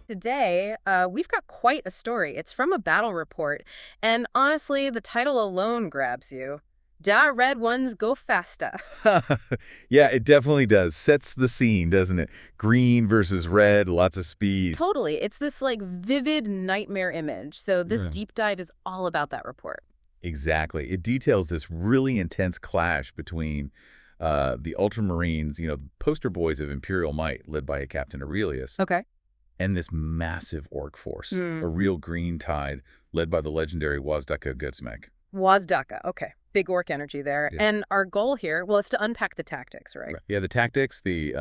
Today, we've got quite a story. It's from a battle report, and honestly, the title alone grabs you. Da Red Wunz Go Fasta. Yeah, it definitely does. Sets the scene, doesn't it? Green versus red, lots of speed. Totally. It's this, like, vivid nightmare image, so this Yeah. deep dive is all about that report. Exactly. It details this really intense clash between the Ultramarines, the poster boys of Imperial might, led by a Captain Aurelius, Okay. and this massive orc force, Hmm. a real green tide, led by the legendary Wazdaka Gutsmek. Wazdaka. Okay. Big orc energy there. Yeah. And our goal here, well, it's to unpack the tactics, right? Right. Yeah, the tactics, the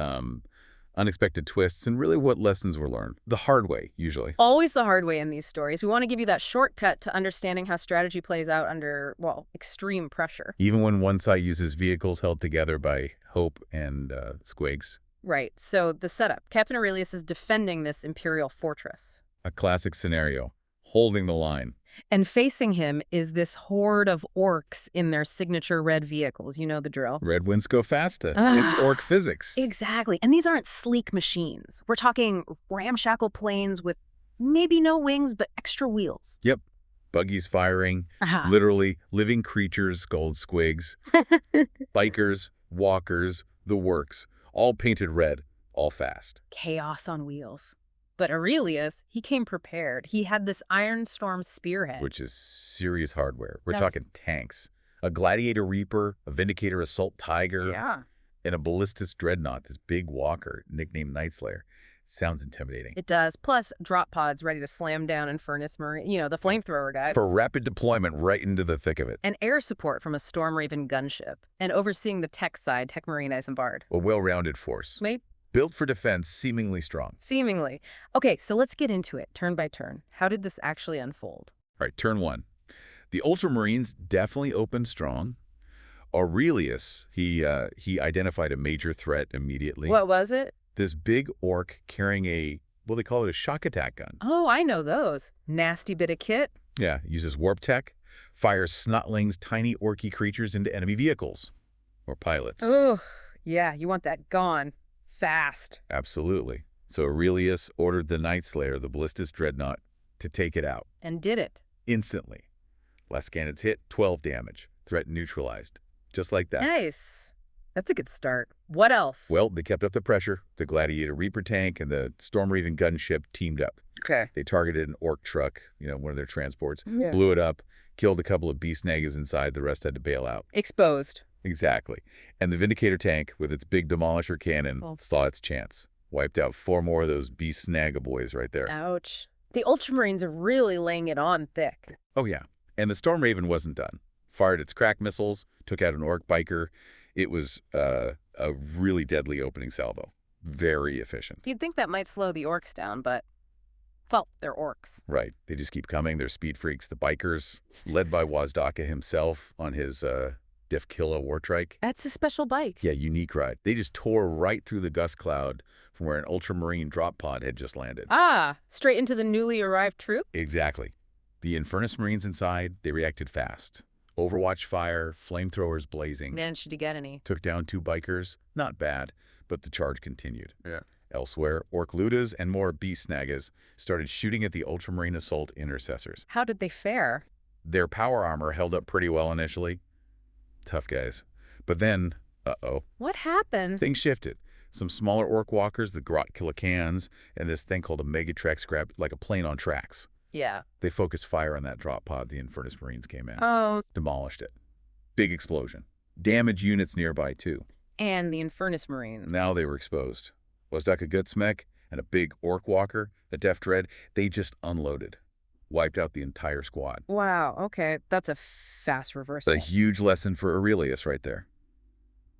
unexpected twists, and really what lessons were learned. The hard way, usually. Always the hard way in these stories. We want to give you that shortcut to understanding how strategy plays out under, well, extreme pressure. Even when one side uses vehicles held together by hope and Squigs. Right. So the setup. Captain Aurelius is defending this Imperial Fortress. A classic scenario. Holding the line. And facing him is this horde of orcs in their signature red vehicles. You know the drill. Red Wunz Go Fasta. Ah, It's orc physics. Exactly. And these aren't sleek machines. We're talking ramshackle planes with maybe no wings, but extra wheels. Yep. Buggies firing. Aha. Literally living creatures called Squigs. Bikers, walkers, the works. All painted red, all fast. Chaos on wheels. But Aurelius, he came prepared. He had this Iron Storm spearhead. Which is serious hardware. We're Now- talking tanks. A Gladiator Reaper, a Vindicator Assault Tiger, Yeah. and a Ballistus Dreadnought, this big walker, nicknamed Nightslayer. Sounds intimidating. It does. Plus, drop pods ready to slam down Infernus Marine. You know, the flamethrower guys. For rapid deployment right into the thick of it. And air support from a Storm Raven gunship. And overseeing the tech side, Tech Marine Isambard. A well-rounded force. Maybe. Built for defense, seemingly strong. Seemingly. Okay, so let's get into it, turn by turn. How did this actually unfold? All right, turn one. The Ultramarines definitely opened strong. Aurelius, he identified a major threat immediately. What was it? This big orc carrying they call it a shock attack gun. Oh, I know those. Nasty bit of kit. Yeah, uses warp tech, fires snotlings, tiny orky creatures into enemy vehicles. Or pilots. Ugh. Yeah, you want that gone. Fast. Absolutely. So Aurelius ordered the Nightslayer, the Ballistus Dreadnought, to take it out. And did it. Instantly. Last cannons hit, 12 damage. Threat neutralized. Just like that. Nice. That's a good start. What else? Well, they kept up the pressure. The Gladiator Reaper tank and the Storm Raven gunship teamed up. Okay. They targeted an orc truck, one of their transports, Yeah. blew it up, killed a couple of beast nagas inside. The rest had to bail out. Exposed. Exactly. And the Vindicator tank, with its big demolisher cannon, Oh. saw its chance. Wiped out 4 more of those beast snagga boys right there. Ouch. The Ultramarines are really laying it on thick. Oh, yeah. And the Storm Raven wasn't done. Fired its crack missiles, took out an orc biker. It was a really deadly opening salvo. Very efficient. You'd think that might slow the orcs down, but, well, they're orcs. Right. They just keep coming. They're speed freaks. The bikers, led by Wazdaka himself on his Diff Killa Wartrike. That's a special bike. Yeah, unique ride. They just tore right through the gust cloud from where an Ultramarine drop pod had just landed. Ah, straight into the newly arrived troop? Exactly. The Infernus Marines inside, they reacted fast. Overwatch fire, flamethrowers blazing. Managed to get any. Took down 2 bikers. Not bad, but the charge continued. Yeah. Elsewhere, Orc Ludas and more beast snaggas started shooting at the Ultramarine assault intercessors. How did they fare? Their power armor held up pretty well initially. Tough guys. But then, What happened? things shifted. Some smaller orc walkers, the Grot Killicans, and this thing called a Megatrex grabbed like a plane on tracks. Yeah. They focused fire on that drop pod. The Infernus Marines came in. Oh, Demolished it. Big explosion. Damaged units nearby, too. and the Infernus Marines. Now they were exposed. Wazdaka Gutsmek and a big orc walker, a Def Dread, they just unloaded. Wiped out the entire squad. Wow, okay. That's a fast reversal. A huge lesson for Aurelius right there.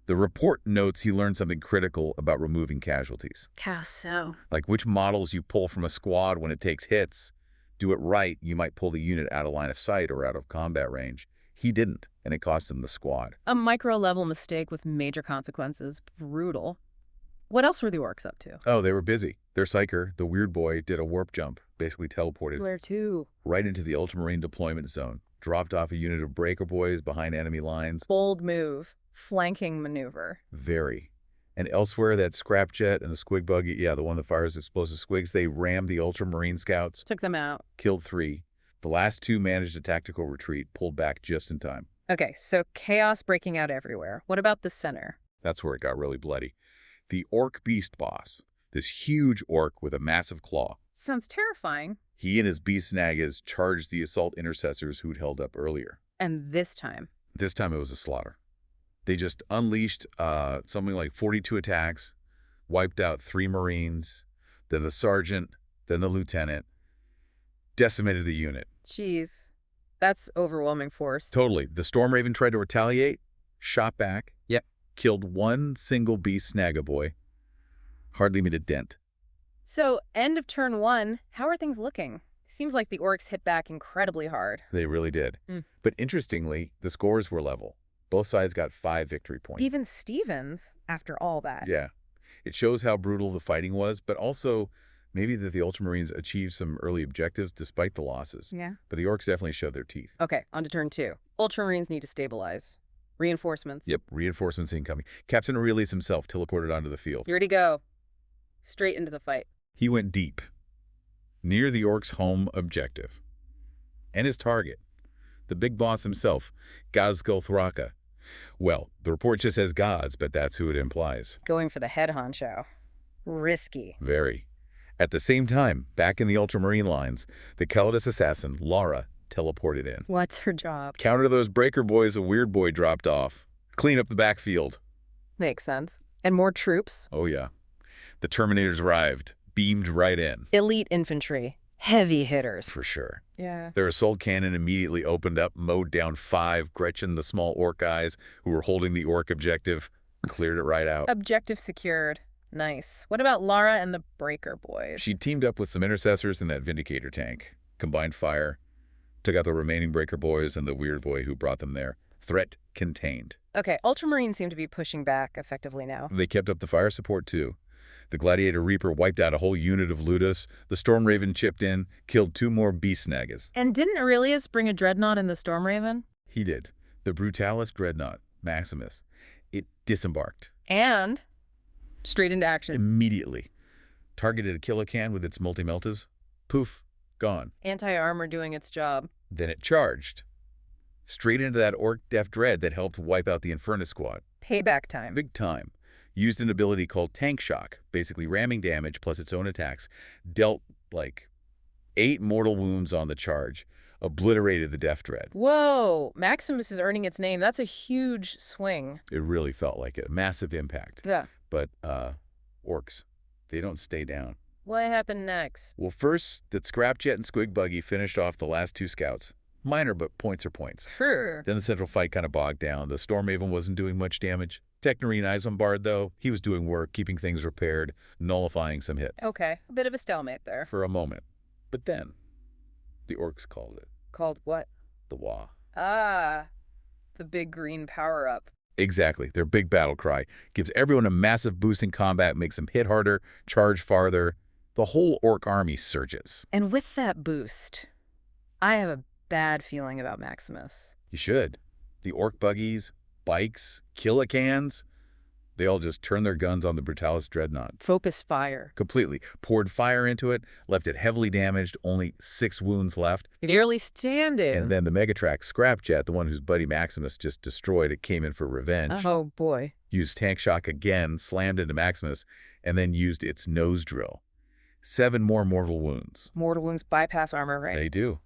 The report notes he learned something critical about removing casualties. How so? Like which models you pull from a squad when it takes hits. Do it right, you might pull the unit out of line of sight or out of combat range. He didn't, and it cost him the squad. A micro-level mistake with major consequences. Brutal. What else were the orcs up to? Oh, they were busy. Their psyker, the weird boy, did a warp jump, basically teleported Where to? right into the Ultramarine deployment zone. Dropped off a unit of breaker boys behind enemy lines. Bold move. Flanking maneuver. Very. And elsewhere, that scrapjet and the squig buggy, yeah, the one that fires explosive squigs, they rammed the Ultramarine scouts, Took them out. killed 3. The last 2 managed a tactical retreat, pulled back just in time. Okay, so chaos breaking out everywhere. What about the center? That's where it got really bloody. The Ork Beast Boss, this huge orc with a massive claw. Sounds terrifying. He and his beast nagas charged the assault intercessors who'd held up earlier. And this time? This time it was a slaughter. They just unleashed something like 42 attacks, wiped out 3 Marines, then the sergeant, then the lieutenant, decimated the unit. Jeez, that's overwhelming force. Totally. The Storm Raven tried to retaliate, shot back, Yep. killed 1 single beast snagaboy, hardly made a dent. So, end of turn 1, how are things looking? Seems like the Orks hit back incredibly hard. They really did. But interestingly, the scores were level. Both sides got 5 victory points. Even Stevens, after all that. Yeah. It shows how brutal the fighting was, but also maybe that the Ultramarines achieved some early objectives despite the losses. Yeah. But the Orks definitely showed their teeth. Okay, on to turn 2. Ultramarines need to stabilize. Reinforcements. Yep, reinforcements incoming. Captain Aurelius himself teleported onto the field. Here to go. Straight into the fight. He went deep, near the Orks' home objective. And his target, the big boss himself, Wunz Go Fasta. Well, the report just says gods, but that's who it implies. Going for the head honcho. Risky. Very. At the same time, back in the Ultramarine lines, the Calidus assassin, Lara, teleported in. What's her job? Counter those breaker boys a weird boy dropped off. Clean up the backfield. Makes sense. And more troops? Oh, yeah. The Terminators arrived, beamed right in. Elite infantry. Heavy hitters. For sure. Yeah. Their assault cannon immediately opened up, mowed down 5 Gretchen, the small orc guys who were holding the orc objective, cleared it right out. Objective secured. Nice. What about Lara and the Breaker Boys? She teamed up with some intercessors in that Vindicator tank, combined fire, took out the remaining Breaker Boys and the weird boy who brought them there. Threat contained. Okay, Ultramarines seem to be pushing back effectively now. They kept up the fire support, too. The Gladiator Reaper wiped out a whole unit of Ludus. The Storm Raven chipped in, killed 2 more beast snagas. And didn't Aurelius bring a dreadnought in the Storm Raven? He did. The Brutalis Dreadnought, Maximus. It disembarked. And straight into action. Immediately. Targeted a kilocan with its multi-meltas. Poof. Gone. Anti-armor doing its job. Then it charged. Straight into that Orc Def Dread that helped wipe out the Infernus squad. Payback time. Big time. Used an ability called Tank Shock, basically ramming damage plus its own attacks. Dealt, like, 8 mortal wounds on the charge. Obliterated the Def Dread. Whoa! Maximus is earning its name. That's a huge swing. It really felt like it. Massive impact. Yeah. But, Orks, they don't stay down. What happened next? Well, first, that Scrapjet and Squig Buggy finished off the last 2 scouts. Minor, but points are points. Sure. Then the central fight kind of bogged down. The Storm Raven wasn't doing much damage. Technorine Isambard, though, he was doing work, keeping things repaired, nullifying some hits. Okay, a bit of a stalemate there. For a moment. But then, the Orks called it. Called what? The Wah. Ah, the big green power-up. Exactly. Their big battle cry. Gives everyone a massive boost in combat, makes them hit harder, charge farther. The whole Orc army surges. And with that boost, I have a bad feeling about Maximus. You should. The Orc buggies, bikes, killicans, they all just turned their guns on the Brutalis Dreadnought. Focus fire. Completely. Poured fire into it, left it heavily damaged, only 6 wounds left. Nearly standing. And then the Megatrack Scrapjet, the one whose buddy Maximus just destroyed, it came in for revenge. Oh, boy. Used Tank Shock again, slammed into Maximus, and then used its nose drill. 7 more mortal wounds. Mortal wounds bypass armor, right? They do.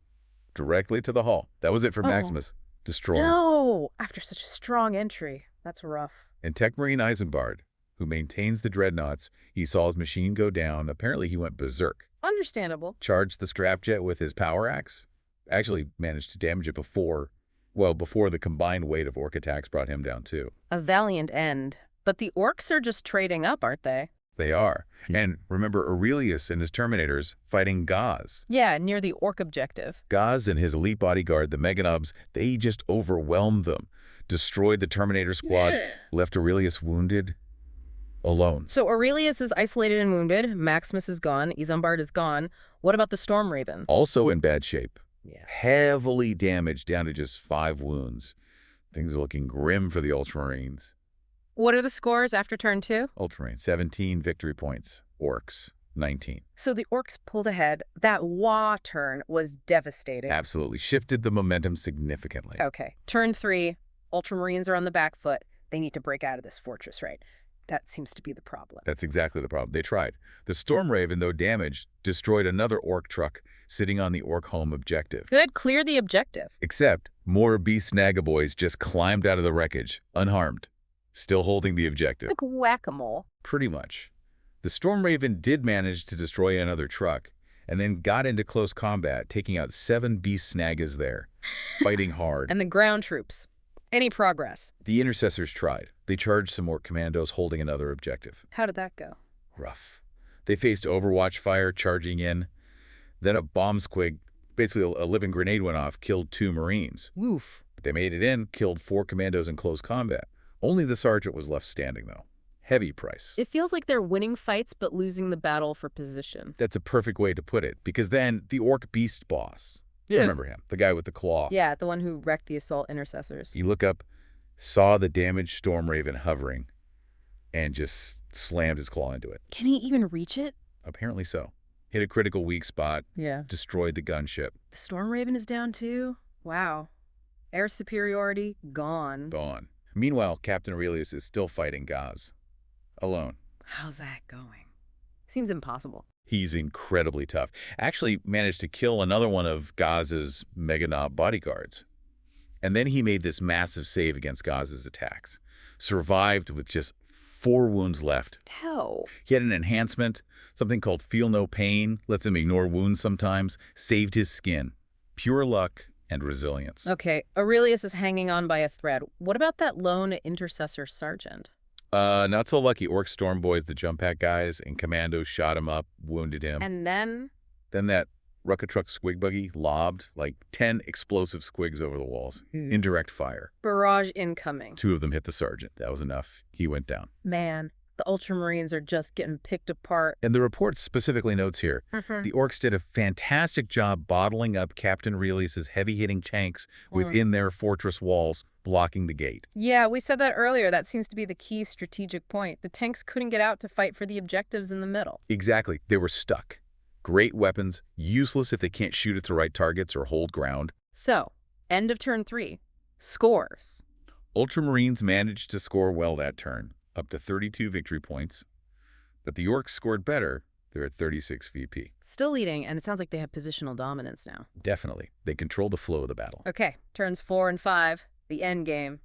Directly to the hull. That was it for Maximus. Destroyed. No! After such a strong entry. That's rough. And Techmarine Isambard, who maintains the dreadnoughts, he saw his machine go down. Apparently he went berserk. Understandable. Charged the Scrapjet with his power axe. Actually managed to damage it before the combined weight of Orc attacks brought him down too. A valiant end. But the Orcs are just trading up, aren't they? They are. And remember Aurelius and his Terminators fighting Gaz. Yeah, near the Orc objective. Gaz and his elite bodyguard, the Meganubs, they just overwhelmed them. Destroyed the Terminator squad, left Aurelius wounded, alone. So Aurelius is isolated and wounded, Maximus is gone, Isambard is gone. What about the Storm Raven? Also in bad shape. Yeah. Heavily damaged, down to just 5 wounds. Things are looking grim for the Ultramarines. What are the scores after turn 2? Ultramarines, 17 victory points. Orks, 19. So the Orks pulled ahead. That Wa turn was devastating. Absolutely. Shifted the momentum significantly. Okay. Turn 3, Ultramarines are on the back foot. They need to break out of this fortress, right? That seems to be the problem. That's exactly the problem. They tried. The Storm Raven, though damaged, destroyed another Ork truck sitting on the Ork home objective. Good, clear the objective. Except more beast Snagaboys just climbed out of the wreckage, unharmed, still holding the objective. Like whack-a-mole. Pretty much. The Storm Raven did manage to destroy another truck, and then got into close combat, taking out 7 beast Snagas there, fighting hard. And the ground troops. Any progress? The intercessors tried. They charged some more commandos holding another objective. How did that go? Rough. They faced Overwatch fire charging in. Then a bomb squig, basically a living grenade went off, killed 2 Marines. Woof. They made it in, killed 4 commandos in close combat. Only the sergeant was left standing, though. Heavy price. It feels like they're winning fights but losing the battle for position. That's a perfect way to put it, because then the Ork beast boss, remember him, the guy with the claw. Yeah, the one who wrecked the assault intercessors. You look up, saw the damaged Storm Raven hovering, and just slammed his claw into it. Can he even reach it? Apparently so. Hit a critical weak spot, Yeah. destroyed the gunship. The Storm Raven is down too? Wow. Air superiority, gone. Gone. Meanwhile, Captain Aurelius is still fighting Gaz. Alone. How's that going? Seems impossible. He's incredibly tough. Actually managed to kill another one of Gaz's Meganob bodyguards. And then he made this massive save against Gaz's attacks. Survived with just 4 wounds left. How? He had an enhancement, something called Feel No Pain, lets him ignore wounds sometimes, saved his skin. Pure luck and resilience. Okay, Aurelius is hanging on by a thread. What about that lone intercessor sergeant? Not so lucky. Orc Storm Boys, the jump pack guys, and commandos shot him up, wounded him. And then? Then that Rucka Truck squig buggy lobbed like 10 explosive squigs over the walls. Indirect fire. Barrage incoming. 2 of them hit the sergeant. That was enough. He went down. Man, the Ultramarines are just getting picked apart. And the report specifically notes here, the Orks did a fantastic job bottling up Captain Aurelius's heavy-hitting tanks within their fortress walls, blocking the gate. Yeah, we said that earlier. That seems to be the key strategic point. The tanks couldn't get out to fight for the objectives in the middle. Exactly. They were stuck. Great weapons, useless if they can't shoot at the right targets or hold ground. So, end of turn 3. Scores. Ultramarines managed to score well that turn, up to 32 victory points. But the Orks scored better. They're at 36 VP. Still leading, and it sounds like they have positional dominance now. Definitely. They control the flow of the battle. Okay, turns 4 and 5. The end game.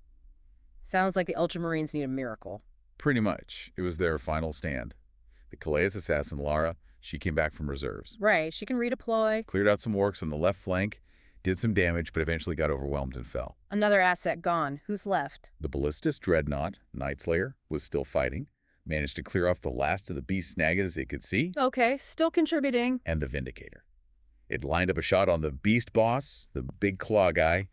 Sounds like the Ultramarines need a miracle. Pretty much. It was their final stand. The Calais assassin, Lara, she came back from reserves. Right, she can redeploy. Cleared out some Orks on the left flank, did some damage, but eventually got overwhelmed and fell. Another asset gone. Who's left? The Ballistus Dreadnought, Nightslayer, was still fighting, managed to clear off the last of the beast Snagas they could see. Okay, still contributing. And the Vindicator. It lined up a shot on the beast boss, the big claw guy,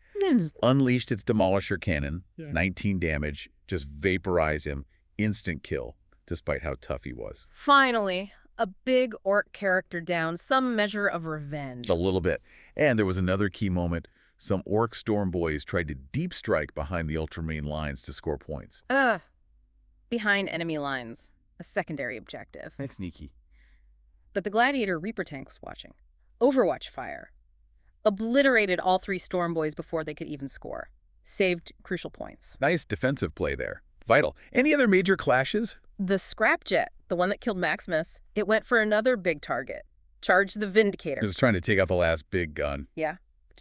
unleashed its demolisher cannon, 19 damage, just vaporized him, instant kill, despite how tough he was. Finally, a big Ork character down, some measure of revenge. A little bit. And there was another key moment. Some Ork Storm Boys tried to deep strike behind the Ultramarine lines to score points. Behind enemy lines. A secondary objective. That's sneaky. But the Gladiator Reaper tank was watching. Overwatch fire. Obliterated all 3 Storm Boys before they could even score. Saved crucial points. Nice defensive play there. Vital. Any other major clashes? The Scrapjet, the one that killed Maximus, it went for another big target. Charged the Vindicator. It was trying to take out the last big gun. Yeah.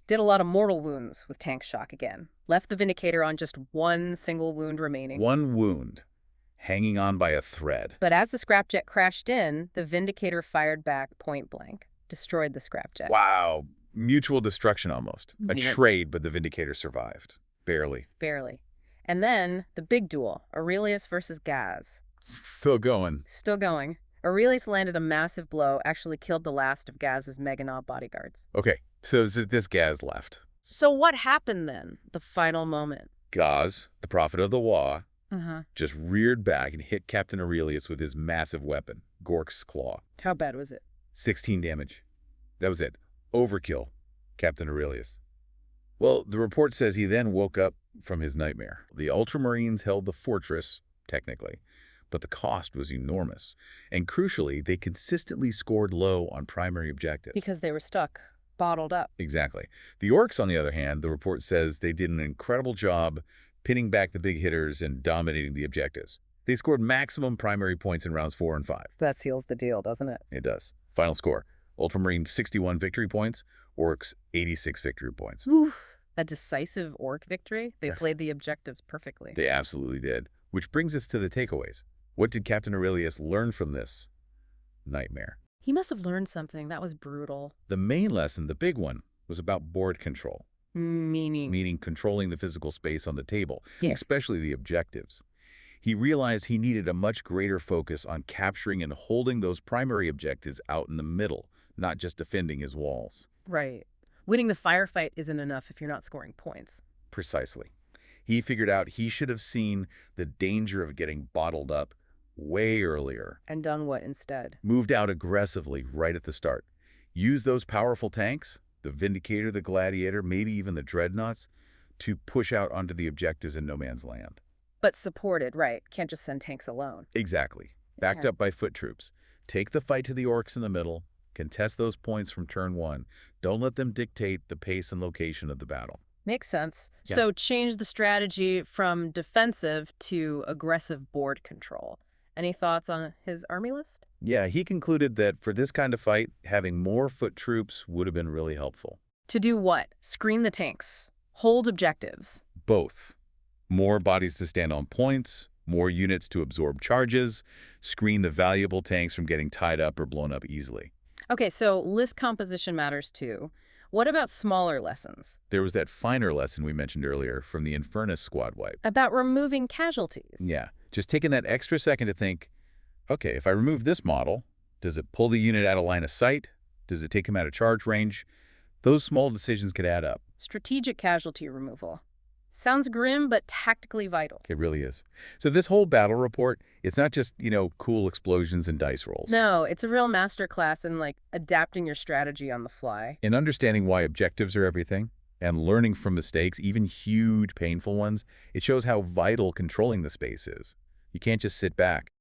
Did a lot of mortal wounds with tank shock again. Left the Vindicator on just 1 single wound remaining. 1 wound. Hanging on by a thread. But as the Scrapjet crashed in, the Vindicator fired back point blank. Destroyed the Scrapjet. Wow. Mutual destruction almost. A Yeah. trade, but the Vindicator survived. Barely. Barely. And then, the big duel. Aurelius versus Gaz. Still going. Still going. Aurelius landed a massive blow, actually killed the last of Gaz's Meganob bodyguards. Okay, so this Gaz left. So what happened then? The final moment. Gaz, the prophet of the Wa, Uh-huh. just reared back and hit Captain Aurelius with his massive weapon, Gork's Claw. How bad was it? 16 damage. That was it. Overkill, Captain Aurelius. Well, the report says he then woke up from his nightmare. The Ultramarines held the fortress, technically. But the cost was enormous. And crucially, they consistently scored low on primary objectives. Because they were stuck, bottled up. Exactly. The Orks, on the other hand, the report says they did an incredible job pinning back the big hitters and dominating the objectives. They scored maximum primary points in rounds 4 and 5. That seals the deal, doesn't it? It does. Final score. Ultramarine 61 victory points, Orks 86 victory points. Oof. A decisive Ork victory? They Yes. played the objectives perfectly. They absolutely did. Which brings us to the takeaways. What did Captain Aurelius learn from this nightmare? He must have learned something. That was brutal. The main lesson, the big one, was about board control, meaning controlling the physical space on the table, Yeah. especially the objectives. He realized he needed a much greater focus on capturing and holding those primary objectives out in the middle, not just defending his walls. Right. Winning the firefight isn't enough if you're not scoring points. Precisely. He figured out he should have seen the danger of getting bottled up way earlier. And done what instead? Moved out aggressively right at the start. Use those powerful tanks, the Vindicator, the Gladiator, maybe even the Dreadnoughts, to push out onto the objectives in no man's land. But supported, right. Can't just send tanks alone. Exactly. Backed Yeah. up by foot troops. Take the fight to the Orks in the middle. Contest those points from turn 1. Don't let them dictate the pace and location of the battle. Makes sense. Yeah. So change the strategy from defensive to aggressive board control. Any thoughts on his army list? Yeah, he concluded that for this kind of fight, having more foot troops would have been really helpful. To do what? Screen the tanks. Hold objectives. Both. More bodies to stand on points, more units to absorb charges, screen the valuable tanks from getting tied up or blown up easily. Okay, so list composition matters too. What about smaller lessons? There was that finer lesson we mentioned earlier from the Infernus squad wipe. About removing casualties. Yeah, just taking that extra second to think, okay, if I remove this model, does it pull the unit out of line of sight? Does it take him out of charge range? Those small decisions could add up. Strategic casualty removal. Sounds grim, but tactically vital. It really is. So this whole battle report, it's not just, cool explosions and dice rolls. No, it's a real masterclass in, adapting your strategy on the fly. In understanding why objectives are everything and learning from mistakes, even huge, painful ones, it shows how vital controlling the space is. You can't just sit back.